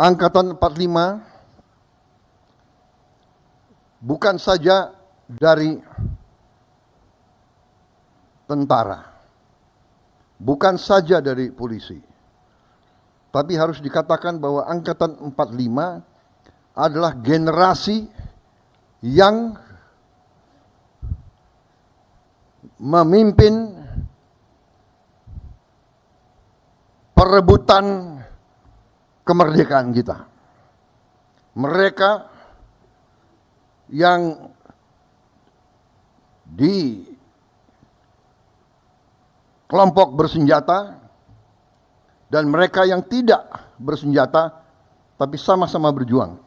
Angkatan 45 bukan saja dari tentara, bukan saja dari polisi, tapi harus dikatakan bahwa Angkatan 45 adalah generasi yang memimpin perebutan kemerdekaan kita. Mereka yang di kelompok bersenjata dan mereka yang tidak bersenjata tapi sama-sama berjuang.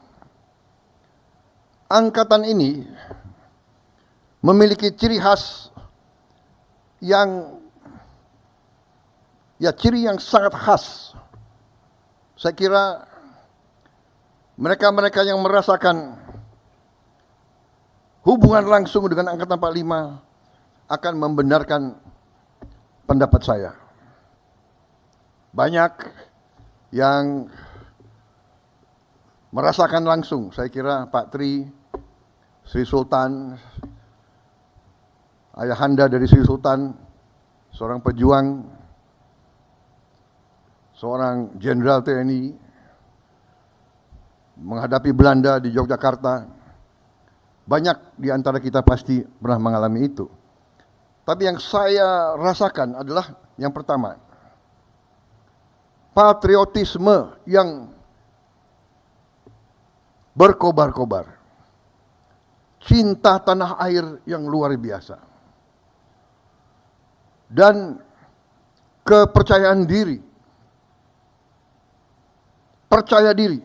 Angkatan ini memiliki ciri khas yang ciri yang sangat khas. Saya kira mereka-mereka yang merasakan hubungan langsung dengan Angkatan 45 akan membenarkan pendapat saya. Banyak yang merasakan langsung, saya kira Pak Tri, Sri Sultan, ayahanda dari Sri Sultan, seorang pejuang, seorang jenderal TNI, menghadapi Belanda di Yogyakarta. Banyak di antara kita pasti pernah mengalami itu. Tapi yang saya rasakan adalah yang pertama, patriotisme yang berkobar-kobar, cinta tanah air yang luar biasa, dan kepercayaan diri, percaya diri,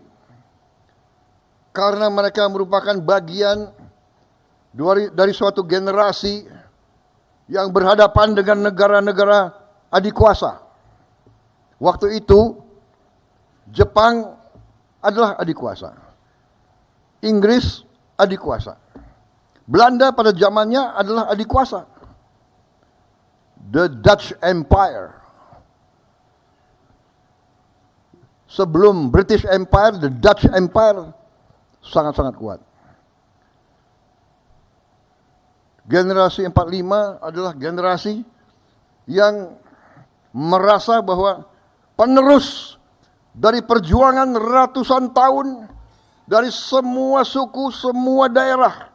karena mereka merupakan bagian dari suatu generasi yang berhadapan dengan negara-negara adikuasa. Waktu itu Jepang adalah adikuasa, Inggris adikuasa, Belanda pada zamannya adalah adikuasa, the Dutch Empire. Sebelum British Empire, the Dutch Empire sangat-sangat kuat. Generasi 45 adalah generasi yang merasa bahwa penerus dari perjuangan ratusan tahun dari semua suku, semua daerah,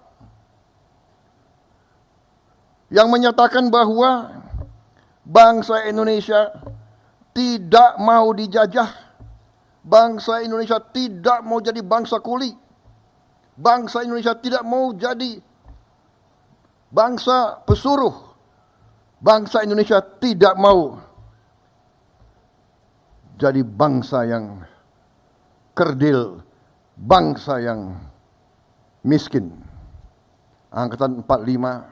yang menyatakan bahwa bangsa Indonesia tidak mau dijajah, bangsa Indonesia tidak mau jadi bangsa kuli, bangsa Indonesia tidak mau jadi bangsa pesuruh, bangsa Indonesia tidak mau jadi bangsa yang kerdil, bangsa yang miskin. Angkatan 45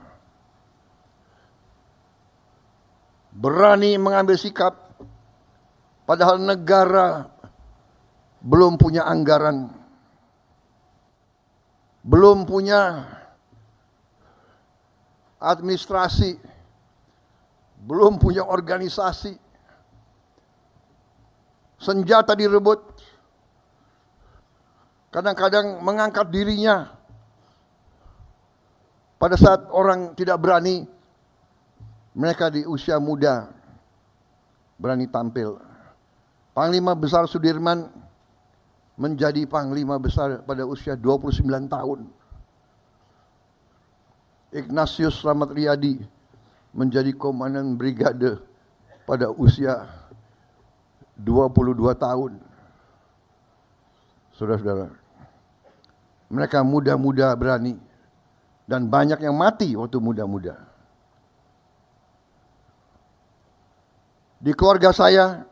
berani mengambil sikap, padahal negara belum punya anggaran, belum punya administrasi, belum punya organisasi, senjata direbut, kadang-kadang mengangkat dirinya pada saat orang tidak berani. Mereka di usia muda berani tampil. Panglima Besar Sudirman menjadi Panglima Besar pada usia 29 tahun. Ignatius Slamet Riyadi menjadi Komandan Brigade pada usia 22 tahun. Saudara-saudara, mereka muda-muda berani dan banyak yang mati waktu muda-muda. Di keluarga saya,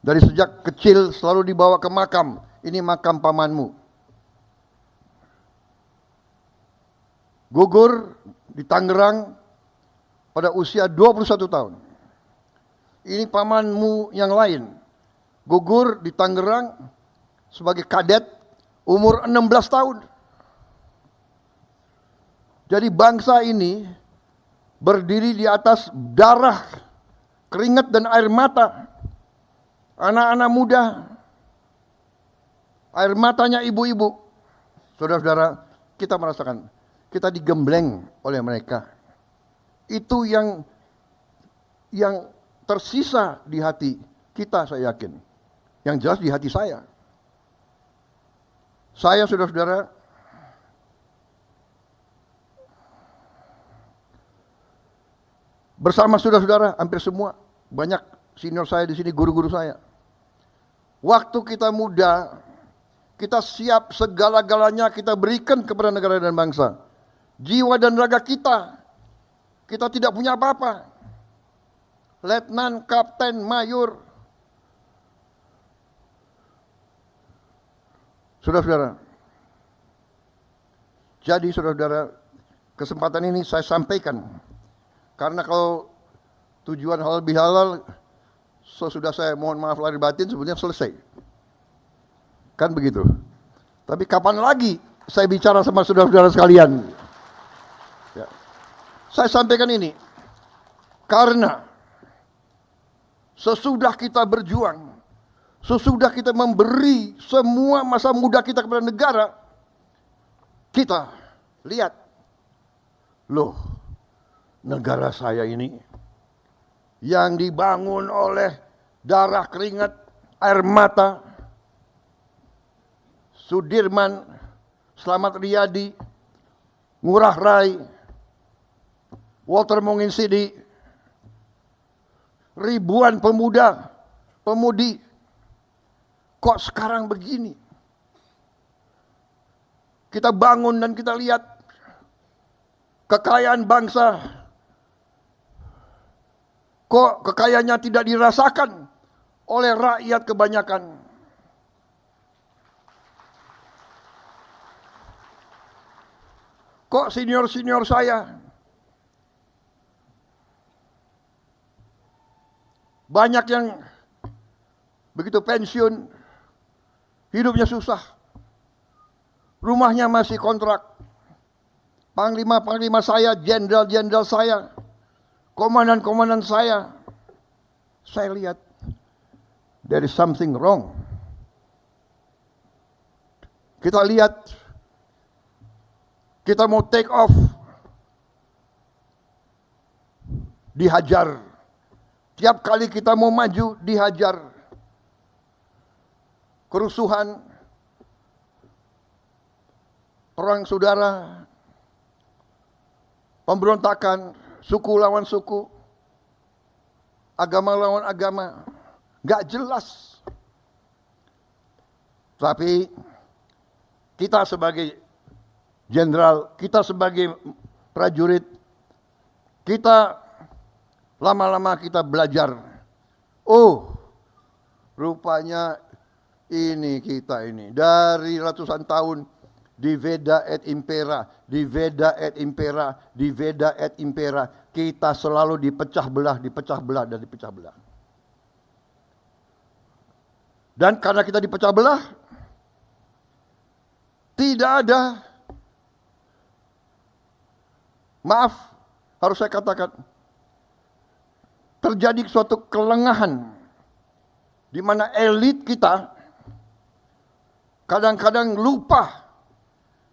dari sejak kecil selalu dibawa ke makam. Ini makam pamanmu. Gugur di Tangerang pada usia 21 tahun. Ini pamanmu yang lain. Gugur di Tangerang sebagai kadet umur 16 tahun. Jadi bangsa ini berdiri di atas darah, keringat dan air mata anak-anak muda Air matanya ibu-ibu. Saudara-saudara, kita merasakan, kita digembleng oleh mereka. Itu yang tersisa di hati kita, saya yakin. Yang jelas di hati saya. Saya, saudara-saudara, bersama saudara-saudara, hampir semua, banyak senior saya di sini, guru-guru saya. Waktu kita muda, kita siap segala-galanya kita berikan kepada negara dan bangsa. Jiwa dan raga kita tidak punya apa-apa. Letnan, kapten, mayor. Saudara-saudara, jadi saudara-saudara, kesempatan ini saya sampaikan. Karena kalau tujuan halal bihalal, sesudah saya mohon maaf lahir batin sebenarnya selesai. Kan begitu. Tapi kapan lagi saya bicara sama saudara-saudara sekalian? Ya. Saya sampaikan ini. Karena sesudah kita berjuang, sesudah kita memberi semua masa muda kita kepada negara, kita lihat, loh, negara saya ini yang dibangun oleh darah, keringat, air mata, Sudirman, Slamet Riyadi, Ngurah Rai, Walter Monginsidi, ribuan pemuda, pemudi, kok sekarang begini? Kita bangun dan kita lihat kekayaan bangsa, kok kekayaannya tidak dirasakan oleh rakyat kebanyakan. Kok senior-senior saya banyak yang begitu pensiun, hidupnya susah, rumahnya masih kontrak. Panglima-panglima saya, jenderal-jenderal saya, komandan-komandan saya lihat there is something wrong. Kita lihat, kita mau take off, dihajar. Tiap kali kita mau maju, dihajar. Kerusuhan, perang saudara, pemberontakan, suku lawan suku, agama lawan agama, gak jelas. Tapi kita sebagai jenderal, kita sebagai prajurit, kita lama-lama kita belajar. Oh, rupanya ini kita ini dari ratusan tahun di Veda et Impera, di Veda et Impera, di Veda et Impera, kita selalu dipecah belah, dipecah belah, dan dipecah belah. Dan karena kita dipecah belah, tidak ada, maaf, harus saya katakan, terjadi suatu kelengahan di mana elit kita kadang-kadang lupa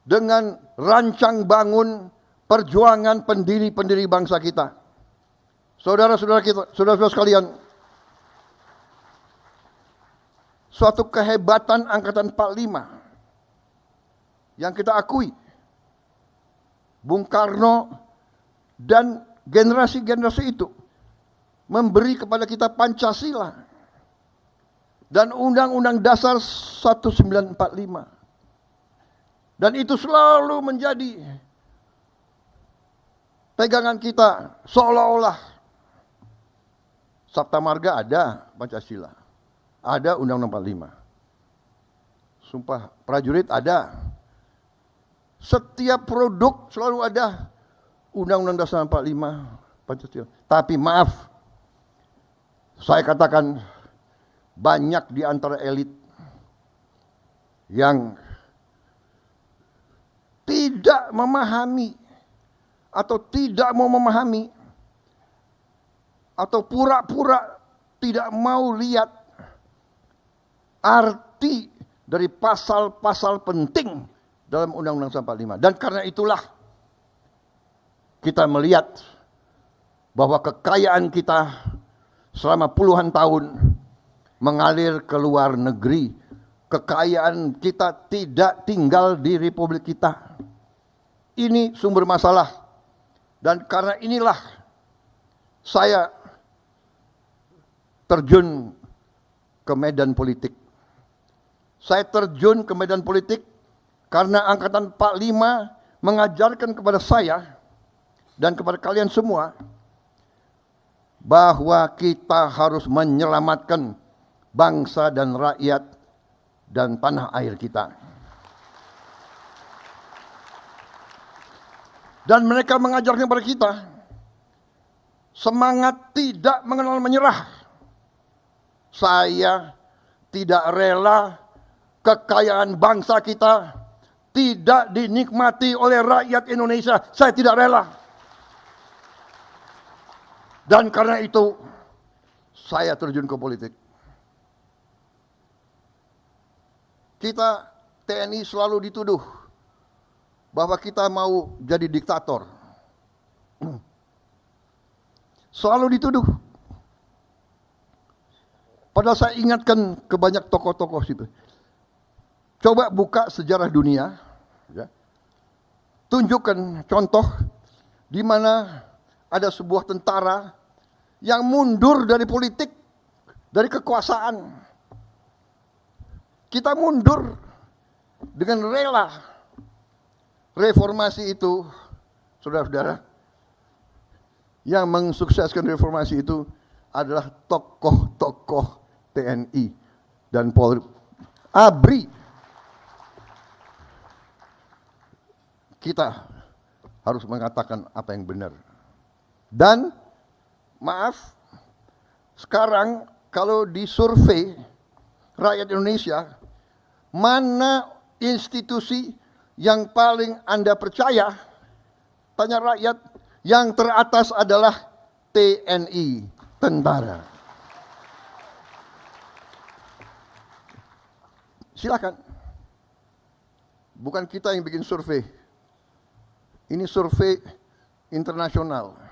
dengan rancang bangun perjuangan pendiri-pendiri bangsa kita. Saudara-saudara kita, saudara-saudara sekalian, suatu kehebatan Angkatan 45 yang kita akui. Bung Karno dan generasi-generasi itu memberi kepada kita Pancasila dan Undang-Undang Dasar 1945. Dan itu selalu menjadi pegangan kita, seolah-olah Sabta Marga ada Pancasila, ada Undang-Undang 45. Sumpah Prajurit ada. Setiap produk selalu ada Undang-Undang Dasar 45 Pancasila. Tapi maaf, saya katakan banyak di antara elit yang tidak memahami atau tidak mau memahami atau pura-pura tidak mau lihat arti dari pasal-pasal penting dalam Undang-Undang 45. Dan karena itulah kita melihat bahwa kekayaan kita selama puluhan tahun mengalir ke luar negeri. Kekayaan kita tidak tinggal di Republik kita. Ini sumber masalah. Dan karena inilah saya terjun ke medan politik. Saya terjun ke medan politik karena Angkatan 45 mengajarkan kepada saya dan kepada kalian semua bahwa kita harus menyelamatkan bangsa dan rakyat dan tanah air kita. Dan mereka mengajarkan kepada kita semangat tidak mengenal menyerah. Saya tidak rela kekayaan bangsa kita tidak dinikmati oleh rakyat Indonesia. Saya tidak rela. Dan karena itu saya terjun ke politik. Kita TNI selalu dituduh bahwa kita mau jadi diktator. Selalu dituduh. Padahal saya ingatkan ke banyak tokoh-tokoh situ. Coba buka sejarah dunia, ya. Tunjukkan contoh di mana ada sebuah tentara yang mundur dari politik, dari kekuasaan. Kita mundur dengan rela. Reformasi itu, saudara-saudara, yang mensukseskan reformasi itu adalah tokoh-tokoh TNI dan Polri. ABRI. Kita harus mengatakan apa yang benar. Dan maaf, sekarang kalau disurvei rakyat Indonesia, mana institusi yang paling Anda percaya? Tanya rakyat, yang teratas adalah TNI, tentara. Silakan. Bukan kita yang bikin survei. Ini survei internasional.